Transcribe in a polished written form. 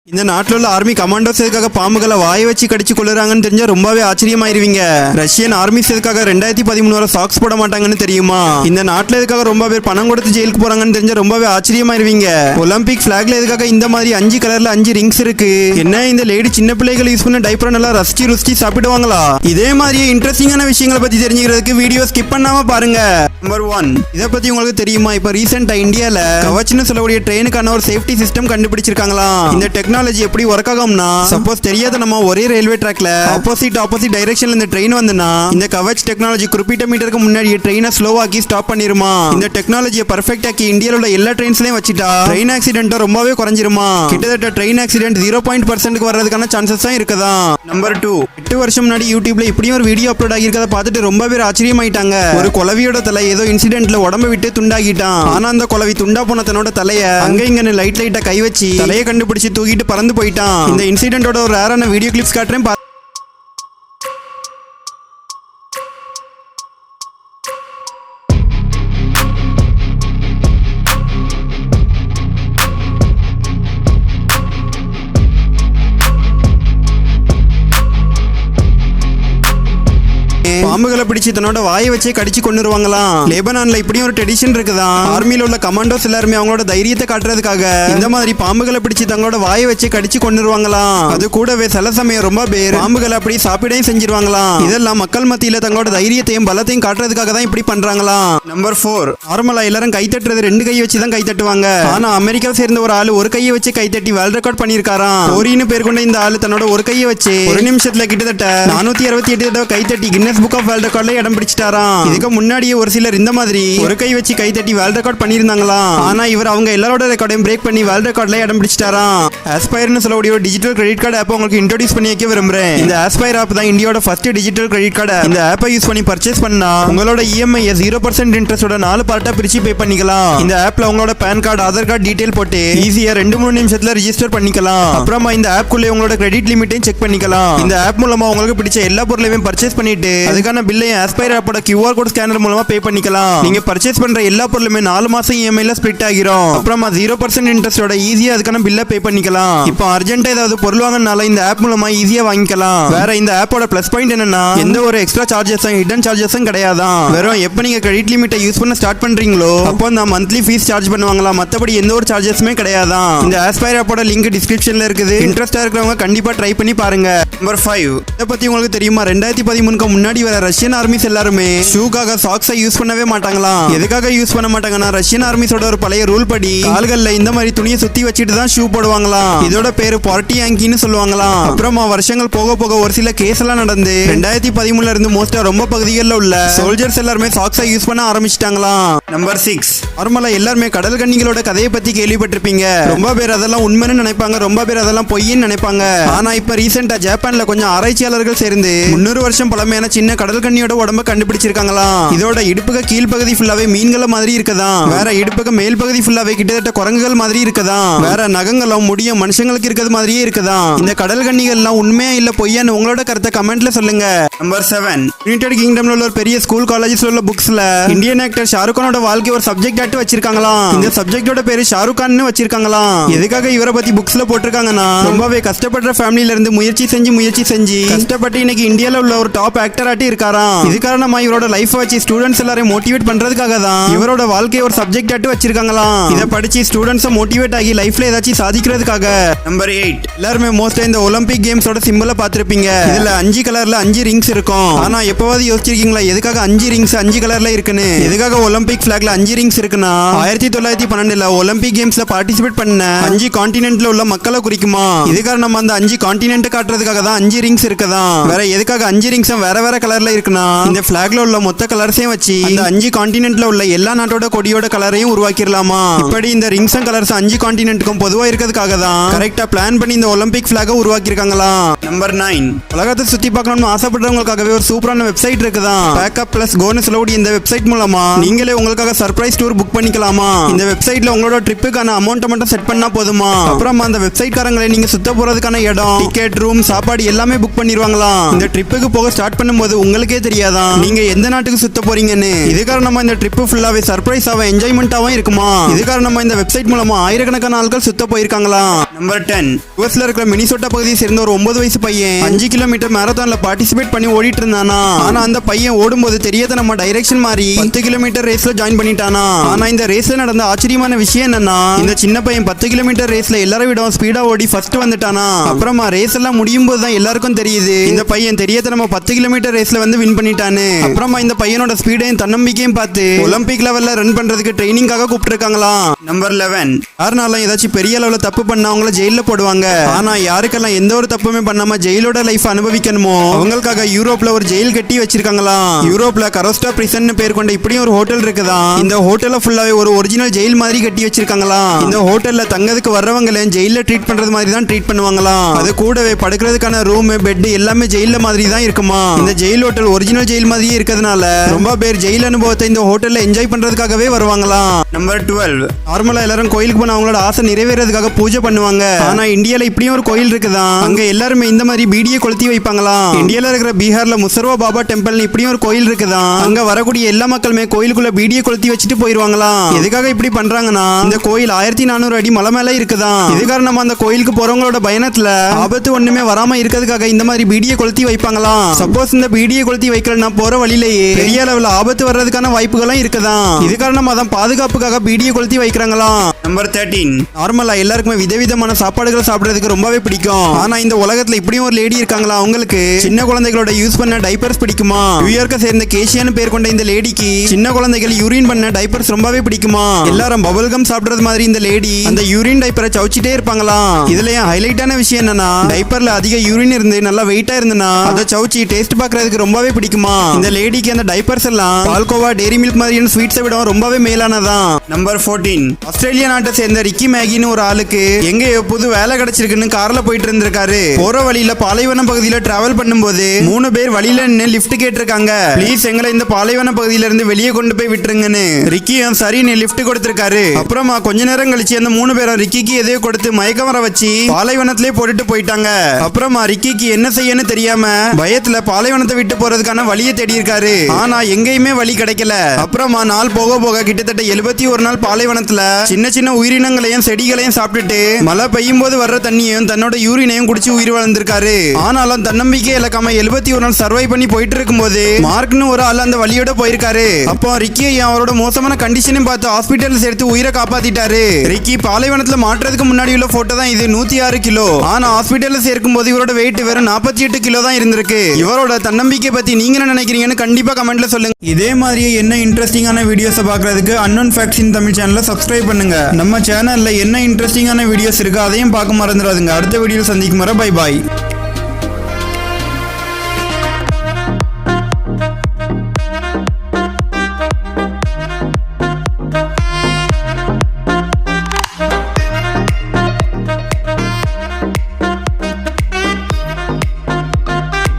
இந்த நாட்டில் உள்ள ஆர்மி கமாண்டோஸ் எதுக்காக பாம்புகளை வாயை வச்சு கடிச்சு கொள்ளுறாங்கன்னு தெரிஞ்சா ரொம்பவே ஆச்சரியமாயிருவீங்க. ரஷ்யன் ஆர்மிஸ் எதுக்காக 2013 வரை சாக்ஸ் போட மாட்டாங்கன்னு தெரியுமா? இந்த நாட்டில் எதுக்காக ரொம்ப பேர் பணம் கொடுத்து ஜெயிலுக்கு போறாங்கன்னு தெரிஞ்சா ரொம்பவே ஆச்சரியமாயிருவீங்க. ஒலிம்பிக் பிளாக்ல எதுக்காக இந்த மாதிரி 5 கலர்ல 5 ரிங்ஸ் இருக்கு? என்ன இந்த லேடி சின்ன பிள்ளைகள் யூஸ் பண்ண டைப்பரை நல்லா ருச்சி சாப்பிடுவாங்களா? இதே மாதிரி இன்ட்ரெஸ்டிங்கான விஷயங்களை பத்தி தெரிஞ்சுக்கிறதுக்கு வீடியோ ஸ்கிப் பண்ணாம பாருங்க. நம்பர் 1, இதை பத்தி உங்களுக்கு தெரியுமா? இப்ப ரீசெண்டா இந்தியால கவச்னு சொல்லக்கூடிய ட்ரெயினுக்கான ஒரு சேஃப்டி சிஸ்டம் கண்டுபிடிச்சிருக்காங்களாம். இந்த டெக்னாலஜி எப்படி ஒர்க் ஆகும்னா, சப்போஸ் தெரியாத நம்ம ஒரே ரயில்வே ட்ராக்ல ஆப்போசிட் டைரக்ஷன்ல இந்த ட்ரெயின் வந்தனா இந்த கவச் டெக்னாலஜி குறிப்பிட்ட மீட்டருக்கு முன்னாடி ட்ரெயினை ஸ்லோவாக்கி ஸ்டாப் பண்ணிருமா. இந்த டெக்னாலஜியை பர்ஃபெக்ட் ஆக்கி இந்தியால உள்ள எல்லா ட்ரெயின்ஸ்லயும் வச்சிட்டா ட்ரெயின் ஆக்சிடென்ட் ரொம்பவே குறைஞ்சிருமா. கிட்டத்தட்ட ட்ரெயின் ஆக்சிடென்ட் 0.% வர்றதுக்கான சான்சஸ் தான் இருக்குதா. நம்பர் 2, 8 வருஷம் முன்னாடி யூடியூப்ல இப்படியும் ஒரு வீடியோ அப்லோட் ஆகியிருக்கத பார்த்துட்டு ரொம்ப பேர் ஆச்சரியமாயிட்டாங்க. ஒரு குலவியோட தலை ஏதோ இன்சிடென்ட்ல உடம்ப விட்டு துண்டாகிட்டான். ஆனா அந்த குலவி துண்டா போன தன்னோட தலைய அங்க இங்கன்னு லைட்டா கை வச்சு தலையை கண்டுபிடிச்சு தூக்கிட்டு பறந்து போயிட்டான். இந்த இன்சிடென்ட்டோட ஒரு ரேரான வீடியோ கிளிப்ஸ் காட்டுறேன். பாம்புகளை பிடிச்சு தன்னோட வாயை வச்சே கடிச்சு கொண்டுருவாங்களாம். லெபனான்ல இப்படியும் ஒரு ட்ரெடிஷன் இருக்குதான். ஆர்மியில உள்ள கமாண்டோஸ் எல்லாருமே அவங்களோட தைரியத்தை காட்டுறதுக்காக இந்த மாதிரி பாம்புகளை பிடிச்சு தங்களோட வாயை வச்சு கடிச்சு கொண்டுருவாங்களாம். அது கூடவே சில சமயம் ரொம்ப பேர் பாம்புகளை அப்படி சாப்பிடையும் செஞ்சிருவாங்களாம். இதெல்லாம் மக்கள் மத்தியில தங்களோட தைரியத்தையும் பலத்தையும் காட்டுறதுக்காக தான் இப்படி பண்றாங்களாம். நம்பர் 4, நார்மலா எல்லாரும் கை தட்டுறது 2 கையை வச்சு தான் கை தட்டுவாங்க. ஆனா அமெரிக்காவை சேர்ந்த ஒரு ஆளு ஒரு கையை வச்சு கை தட்டி வேர்ல்ட் ரெக்கார்ட் பண்ணிருக்காராம். கோரின்னு பேர் கொண்ட இந்த ஆளு தன்னோட ஒரு கையை வச்சு ஒரு நிமிஷத்துல கிட்டத்தட்ட 468 தடவை கை தட்டி கின்னஸ் புக் ஆஃப் வேர்ல்ட் ரெக்கார்ட்ல இடம் பிடிச்சிட்டாராம். இதுக்கு முன்னாடியே ஒரு சிலர் இந்த மாதிரி ஒரு கை வச்சு கை தட்டி வேர்ல்ட் ரெக்கார்ட் பண்ணிருந்தாங்களாம். ஆனா இவர் அவங்க எல்லாரோட ரெக்கார்டையும் பிரேக் பண்ணி வேர்ல்ட் ரெக்கார்ட்ல இடம் பிடிச்சிட்டாராம். ஆஸ்பயர்னு சொல்லக்கூடிய ஒரு டிஜிட்டல் கிரெடிட் கார்டு ஆப் உங்களுக்கு இன்ட்ரோடியூஸ் பண்ணி வைக்க விரும்புறேன். இந்த ஆஸ்பயர் ஆப் தான் இந்தியாவோட ஃபர்ஸ்ட் டிஜிட்டல் கிரெடிட் கார்டு. இந்த ஆப்பை யூஸ் பண்ணி பர்ச்சேஸ் பண்ணா உங்களோட இஎம்ஐ 0% இன்ட்ரெஸ்டோட 4 பார்ட்டா பிரிச்சு பே பண்ணிக்கலாம். இந்த ஆப்ல உங்களோட PAN card Aadhaar card detail போட்டு ஈஸியா 2-3 நிமிஷத்துல ரெஜிஸ்டர் பண்ணிக்கலாம். அப்புறமா இந்த ஆப் குள்ளே உங்களோட கிரெடிட் லிமிட்டையும் செக் பண்ணிக்கலாம். இந்த ஆப் மூலமா உங்களுக்கு பிடிச்ச எல்லா பொருளையும் பர்ச்சேஸ் பண்ணிட்டு அதுக்கான பில்லை ஆஸ்பயர் ஆப்போட QR கோட் ஸ்கேனர் மூலமா பே பண்ணிக்கலாம். நீங்க பர்ச்சேஸ் பண்ற எல்லா பொருளுமே 4 மாசம் இஎம்ஐல ஸ்ப்ளிட் ஆகிரும். அப்புறமா 0% இன்ட்ரெஸ்டோட ஈஸியா அதுக்கான பில்லை பே பண்ணிக்கலாம். இப்போ அர்ஜென்ட்டா ஏதாவது பொருள் வாங்கினால இந்த ஆப் மூலமா ஈஸியா வாங்கிக்கலாம். வேற இந்த ஆப்போட பிளஸ் பாயிண்ட் என்னன்னா எந்த ஒரு எக்ஸ்ட்ரா சார்ஜஸும் ஹிடன் சார்ஜஸும் கிடையாதான். வெறும் எப்ப நீங்க கிரெடிட் லிமிட்டை யூஸ் பண்ண ஸ்டார்ட் பண்றீங்களோ அப்போ நான் மந்த்லி ஃபீஸ் சார்ஜ் பண்ணுவாங்களா. மத்தபடி எந்த ஒரு சார்ஜஸுமே கிடையாதான். இந்த ஆஸ்பயர் ஆப்போட லிங்க் டிஸ்கிரிப்ஷன்ல இருக்குது. இன்ட்ரெஸ்டா இருக்கிறவங்க கண்டிப்பா ட்ரை பண்ணி பாருங்க. நம்பர் 5, இதை பத்தி உங்களுக்கு தெரியுமா? 2013க்கு முன்னாடி வர ரஷ்யன் ஆர்மிஸ் எல்லாருமே ஷூக்காக சாக்ஸை யூஸ் பண்ணவே மாட்டாங்களாம். எதுக்காக யூஸ் பண்ண மாட்டாங்கன்னா ரஷ்யன் ஆர்மிஸோட ஒரு பழைய ரூல் படி கால்கள்ல இந்த மாதிரி துணியை சுத்தி வச்சுட்டு தான் ஷூ போடுவாங்களாம். இதோட பேரு பார்ட்டி ஆங்கின்னு சொல்லுவாங்களாம். அப்புறமா வருஷங்கள் போக போக ஒரு சில கேஸ் எல்லாம் நடந்து 2013ல இருந்து மோஸ்டா ரொம்ப பகுதிகளில் உள்ள சோல்ஜர்ஸ் எல்லாருமே சாக்ஸை யூஸ் பண்ண ஆரம்பிச்சிட்டாங்களாம். நம்பர் 6, நார்மலா எல்லாருமே கடல் கன்னிகளோட கதையை பத்தி கேள்விப்பட்டிருப்பீங்க. ரொம்ப பேர் அதெல்லாம் உண்மைன்னு நினைப்பாங்க, ரொம்ப பேர் அதெல்லாம் பொய்ன்னு நினைப்பாங்க. ஆனா இப்ப ரீசெண்டா ஜப்பான்ல கொஞ்சம் ஆராய்ச்சியாளர்கள் சேர்ந்து 300 வருஷம் பழமையான சின்ன கடல் கன்னியோட உடம்ப கண்டுபிடிச்சிருக்காங்களாம். இதோட இடுப்புக்கு கீழ்பகுதி ஃபுல்லாவே மீன்கள மாதிரி இருக்கதான். வேற இடுப்புக்கு மேல் பகுதி ஃபுல்லாவே கிட்டத்தட்ட குரங்குகள் மாதிரி இருக்கதான். வேற நகங்களும் முடியும் மனுஷங்களுக்கு இருக்கிறது மாதிரியே இருக்கதான். இந்த கடல் கன்னிகள் எல்லாம் உண்மையா இல்ல பொய்யான்னு உங்களோட கருத்தை கமெண்ட்ல சொல்லுங்க. நம்பர் 7, யுனைடெட் கிங்டம்ல உள்ள ஒரு பெரிய ஸ்கூல் காலேஜஸ்ல உள்ள புக்ஸ்ல இந்தியன் ஆக்டர் ஷாருக் கானோட வாழ்க்கை ஒரு சப்ஜெக்ட் ஆட்டு வச்சிருக்காங்களாம். இந்த சப்ஜெக்டோட பேரு ஷாருக் கான்னு வச்சிருக்காங்களாம். எதுக்காக இவரை பத்தி புக்ஸ்ல போட்டிருக்காங்கன்னா ரொம்பவே கஷ்டப்படுற ஃபேமிலில இருந்து முயற்சி செஞ்சு கஷ்டப்பட்டு இன்னைக்கு இந்தியால உள்ள ஒரு டாப் ஆக்டர் ஆட்டி இருக்காராம். இது காரணமா இவரோட லைஃப் வச்சு ஸ்டூடெண்ட்ஸ் எல்லாரையும் மோட்டிவேட் பண்றதுக்காக தான் இவரோட வாழ்க்கையை ஒரு சப்ஜெக்ட் ஆட்டு வச்சிருக்காங்களாம். இதை படிச்சு ஸ்டூடெண்ட்ஸ் மோட்டிவேட் ஆகி லைஃப்ல ஏதாச்சும் சாதிக்கிறதுக்காக. நம்பர் 8, எல்லாருமே மோஸ்டா இந்த ஒலிம்பிக் கேம்ஸோட சிம்பிளை பார்த்திருப்பீங்க. இதுல 5 கலர்ல 5 ரிங்ஸ் இருக்கும். ஆனா எப்பவாவது யோசிச்சிருக்கீங்களா எதுக்காக 5 ரிங்ஸ் 5 கலர்ல இருக்குன்னு? எதுக்காக ஒலிம்பிக் பிளாக்ல 5 ரிங்ஸ் இருக்குன்னா 1912ல ஒலிம்பிக் கேம்ஸ்ல பார்ட்டிசிபேட் பண்ண 5 கான்டினென்ட்ல உள்ள மக்களை குறிக்குமா. இது காரணமா அந்த 5 கான்டினென்ட் காட்டுறதுக்காக தான் 5 ரிங்ஸ் இருக்குதான். வேற எதுக்காக 5 ரிங்ஸும் வேற வேற கலர்ல இருக்குன்னா இந்த பிளாக்ல உள்ள மொத்த கலர்ஸையும் வச்சு அந்த 5 கான்டினென்ட்ல உள்ள எல்லா நாட்டோட கொடியோட கலரையும் உருவாக்கிடலாமா. இப்படி இந்த ரிங்ஸ் அண்ட் கலர்ஸ் 5 கான்டினென்ட்க்கும் பொதுவா இருக்கிறதுக்காக தான் கரெக்டா பிளான் பண்ணி இந்த ஒலிம்பிக் பிளாக உருவாக்கியிருக்காங்களாம். நம்பர் 9, உலகத்தை சுத்தி பார்க்கணும்னு ஆசைப்படுறவங்களுக்காகவே ஒரு சூப்பரான வெப்சைட் இருக்குதான். பேக்கப் பிளஸ் கோன்னு சொல்லக்கூடிய இந்த வெப்சைட் மூலமா நீங்களே உங்களுக்காக சர்ப்ரைஸ் டூர் புக் பண்ணிக்கலாமா. இந்த வெப்சைட்ல உங்களோட ட்ரிப்புக்கான அமௌண்ட் மட்டும் செட் பண்ணா போதுமா. அப்புறமா அந்த வெப்சைட் காரங்களே நீங்க சுத்த போறதுக்கான இடம், டிக்கெட், ரூம், சாப்பாடு எல்லாமே புக் பண்ணிடுவாங்களாம். இந்த ட்ரிப்புக்கு போக ஸ்டார்ட் பண்ணும்போது உங்களை உங்களுக்கே தெரியாதான் நீங்க எந்த நாட்டுக்கு சுத்த போறீங்கன்னு. இது காரணமா இந்த ட்ரிப் ஃபுல்லாவே சர்ப்ரைஸாவும் என்ஜாய்மெண்டாவும் இருக்குமா. இது காரணமா இந்த வெப்சைட் மூலமா ஆயிரக்கணக்கான ஆட்கள் சுத்த போயிருக்காங்களாம். நம்பர் 10 யுஎஸ்ல இருக்கிற மினிசோட்டா பகுதியை சேர்ந்த ஒரு 9 வயசு பையன் 5 கிலோமீட்டர் மேரத்தான்ல பார்ட்டிசிபேட் பண்ணி ஓடிட்டு இருந்தானா. ஆனா அந்த பையன் ஓடும்போது தெரியாத நம்ம டைரக்ஷன் மாறி 10 கிலோமீட்டர் ரேஸ்ல ஜாயின் பண்ணிட்டானா. ஆனா இந்த ரேஸ்ல நடந்த ஆச்சரியமான விஷயம் என்னன்னா இந்த சின்ன பையன் 10 கிலோமீட்டர் ரேஸ்ல எல்லாரும் விட ஸ்பீடா ஓடி ஃபர்ஸ்ட் வந்துட்டானா. அப்புறமா ரேஸ் எல்லாம் முடியும் போது தான் எல்லாருக்கும் தெரியுது இந்த பையன் தெரியாத நம்ம 10 கிலோமீட்டர் ரேஸ்ல வந்து வின் பண்ணிட்டானு. அப்புறமா இந்த பையனோட ஸ்பீடையும் தன்னம்பிக்கையும் பார்த்து ஒலிம்பிக் லெவல்ல ரன் பண்றதுக்கு ட்ரைனிங்காக கூப்பிட்டுருக்காங்களாம். நம்பர் 11 யாருனாலும் ஏதாச்சும் பெரிய அளவுல தப்பு பண்ணா அவங்கள ஜெயில போடுவாங்க. ஆனா யாருக்கெல்லாம் எந்த ஒரு தப்புமே பண்ணாம ஜெயிலோட லைஃப் அனுபவிக்கணுமோ அவங்களுக்காக யூரோப்ல ஒரு ஜெயில் கட்டி வச்சிருக்காங்களாம். யூரோப்ல கரோஸ்டா பிரிசன் பேர் கொண்ட இப்படி ஒரு ஹோட்டல் இருக்குதான். இந்த ஹோட்டல்ல ஃபுல்லாவே ஒரு ஒரிஜினல் ஜெயில் மாதிரி கட்டி வச்சிருக்காங்களாம். இந்த ஹோட்டல்ல தங்கதுக்கு வர்றவங்களே ஜெயில ட்ரீட் பண்றது மாதிரி தான் ட்ரீட் பண்ணுவாங்களாம். அது கூடவே படுக்கிறதுக்கான ரூம் பெட் எல்லாமே ஜெயில மாதிரி தான் இருக்குமா. இந்த ஜெயில் ஹோட்டல் ஒரிஜினல் ஜெயில் மாதிரியே இருக்கிறதுனால ரொம்ப பேர் ஜெயில் அனுபவத்தை இந்த ஹோட்டல்ல என்ஜாய் பண்றதுக்காகவே வருவாங்களாம். நம்பர் 12 நார்மலா எல்லாரும் கோயிலுக்கு போன அவங்களோட ஆசை நிறைவேறதுக்காக பூஜை பண்ணுவாங்க. ஆனா இந்தியால இப்படியும் ஒரு கோயில் இருக்குதான். அங்க எல்லாருமே இந்த மாதிரி பீடியை கொளுத்தி வைப்பாங்களாம். இந்தியால இருக்கிற பீகார்ல முசர்வா பாபா டெம்பிள் இப்படியும் ஒரு கோயில் இருக்குதான். அங்க வரக்கூடிய எல்லா மக்களுமே கோயிலுக்குள்ள பீடியை கொளுத்தி வச்சுட்டு போயிருவாங்களாம். எதுக்காக இப்படி பண்றாங்கன்னா இந்த கோயில் 1400 அடி மலை மேல இருக்குதான். இது காரணமா அந்த கோயிலுக்கு போறவங்களோட பயணத்துல ஆபத்து ஒண்ணுமே வராம இருக்கிறதுக்காக இந்த மாதிரி பீடியை கொளுத்தி வைப்பாங்களாம். சப்போஸ் இந்த பீடியை கொளுத்தி வைக்கலன்னா போற வழியிலேயே பெரிய அளவுல ஆபத்து வர்றதுக்கான வாய்ப்புகளும் இருக்குதான். இது காரணமா தான் பாதுகாப்புக்காக பீடியை கொளுத்தி வைக்கிறாங்களாம். நம்பர் 13 நார்மலா எல்லாருக்குமே விதவிதமான சாப்பாடுகள் சாப்பிடுறதுக்கு ரொம்பவே பிடிக்கும். ஆனா இந்த உலகத்துல இப்படியும் ஒரு லேடி இருக்காங்களா. அவங்களுக்கு சின்ன குழந்தைகளோட யூஸ் பண்ண டைப்பர்ஸ் பிடிக்குமா. நியூயார்க்கை சேர்ந்த கேஷியான்னு பேர் கொண்ட இந்த லேடிக்கு சின்ன குழந்தைகள் யூரின் பண்ண டைப்பர்ஸ் ரொம்பவே பிடிக்குமா. எல்லாரும் பபுல்கம் சாப்பிடுறது மாதிரி இந்த லேடி அந்த யூரின் டைப்பரை சவுச்சிட்டே இருப்பாங்களாம். இதுல ஹைலைட்டான விஷயம் என்னன்னா டைப்பர்ல அதிக யூரின் இருந்து நல்லா வெயிட்டா இருந்துன்னா அதை சவுச்சி டேஸ்ட் பாக்குறதுக்கு ரொம்பவே பிடிக்குமா. இந்த லேடிக்கு அந்த டைப்பர்ஸ் எல்லாம் பால்கோவா டேரி மில்க் மாதிரியான ஸ்வீட்ஸை விட ரொம்பவே மேலானதான். நம்பர் 14 ஆஸ்திரேலியா நாட்டை சேர்ந்த ரிக்கி மேகின்னு ஒரு ஆளுக்கு எங்கேயோ புது வேலை கிடைச்சிருக்குன்னு கார்ல போயிட்டு இருந்திருக்காரு. போற வழியில பாலைவன பகுதியில டிராவல் பண்ணும்போது 3 பேர் வழியில நின்று லிஃப்ட் கேட்டிருக்காங்க. ப்ளீஸ் எங்களை இந்த பாலைவன பகுதியில இருந்து வெளியே கொண்டு போய் விட்டுருங்கன்னு. ரிக்கியும் சரின்னு லிஃப்ட் கொடுத்திருக்காரு. அப்புறமா கொஞ்ச நேரம் கழிச்சு அந்த 3 பேரும் ரிக்கிக்கு எதையோ கொடுத்து மயக்கம் வர வச்சு பாலைவனத்திலே போட்டுட்டு போயிட்டாங்க. அப்புறமா ரிக்கிக்கு என்ன செய்யன்னு தெரியாம பயத்துல பாலைவனத்தை விட்டு போறதுக்கான வழியை தேடி இருக்காரு. ஆனா எங்கேயுமே வழி கிடைக்கல. அப்புறமா நாள் போக போக கிட்டத்தட்ட 71 நாள் பாலைவனத்துல சின்ன சின்ன உயிரினங்களையும் செடிகளையும் சாப்பிட்டுட்டு மழை பெய்யும் போது வர்ற தண்ணியையும் தன்னோட யூரினையும் குடிச்சு உயிர் வாழ்ந்திருக்காரு. ஆனாலும் தன்னம்பிக்கை இழக்காம 71 நாள் சர்வை பண்ணி போயிட்டு இருக்கும்போது மார்க்னு ஒரு ஆள் அந்த வழியோட போயிருக்காரு. அப்போ ரிக்கியை அவரோட மோசமான கண்டிஷனையும் பார்த்து ஹாஸ்பிட்டல் சேர்த்து உயிரை காப்பாத்திட்டாரு. ரிக்கி பாலைவனத்துல மாற்றதுக்கு முன்னாடி உள்ள போட்டோ தான் இது. 106 கிலோ. ஆனா ஹாஸ்பிட்டல்ல சேர்க்கும் போது இவரோட வெயிட் வெறும் 48 கிலோ தான் இருந்திருக்கு. இவரோட தன்னம்பிக்கை பத்தி நீங்க என்ன நினைக்கிறீங்கன்னு கண்டிப்பா கமெண்ட்ல சொல்லுங்க. இதே மாதிரியே என்ன இன்ட்ரெஸ்டிங்கான வீடியோஸை பார்க்கறதுக்கு அன்னோன் ஃபேக்ட்ஸ் இன் தமிழ் சேனலை சப்ஸ்கிரைப் பண்ணுங்க. நம்ம சேனல்ல என்ன இன்ட்ரெஸ்டிங்கான வீடியோஸ் இருக்கோ அதையும் பார்க்க மறந்துடாதுங்க. அடுத்த வீடியோவில் சந்திக்கும் வரை பை பாய்.